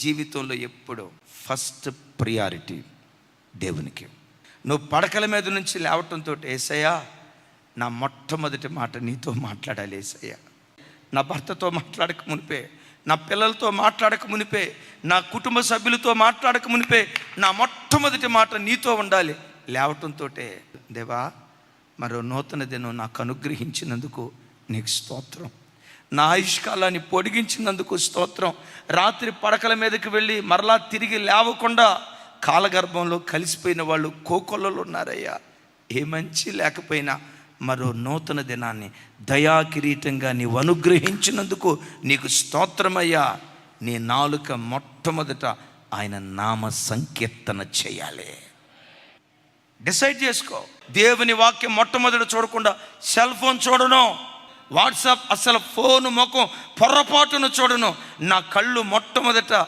జీవితంలో ఎప్పుడు first priority దేవునికి. నువ్వు పడకల మీద నుంచి లేవటంతో, యేసయ్యా నా మొట్టమొదటి మాట నీతో మాట్లాడాలి యేసయ్యా. నా భర్తతో మాట్లాడక మునిపే, నా పిల్లలతో మాట్లాడక మునిపే, నా కుటుంబ సభ్యులతో మాట్లాడక మునిపే నా మొట్టమొదటి మాట నీతో ఉండాలి. లేవటంతో, దేవా మరో నూతన దినం నాకు అనుగ్రహించినందుకు నీకు స్తోత్రం, నా ఆయుష్కాలాన్ని పొడిగించినందుకు స్తోత్రం. రాత్రి పడకల మీదకి వెళ్ళి మరలా తిరిగి లేవకుండా కాలగర్భంలో కలిసిపోయిన వాళ్ళు కోకొల్లలు ఉన్నారయ్యా. ఏ మంచి లేకపోయినా మరో నూతన దినాన్ని దయా కిరీటంగా నీవు అనుగ్రహించినందుకు నీకు స్తోత్రమయ్యా. నీ నాలుక మొట్టమొదట ఆయన నామ సంకీర్తన చేయాలి. డిసైడ్ చేసుకో. దేవుని వాక్యం మొట్టమొదట చూడకుండా సెల్ ఫోన్ చూడను, వాట్సాప్ అసలు ఫోను ముఖం పొర్రపాటును చూడను. నా కళ్ళు మొట్టమొదట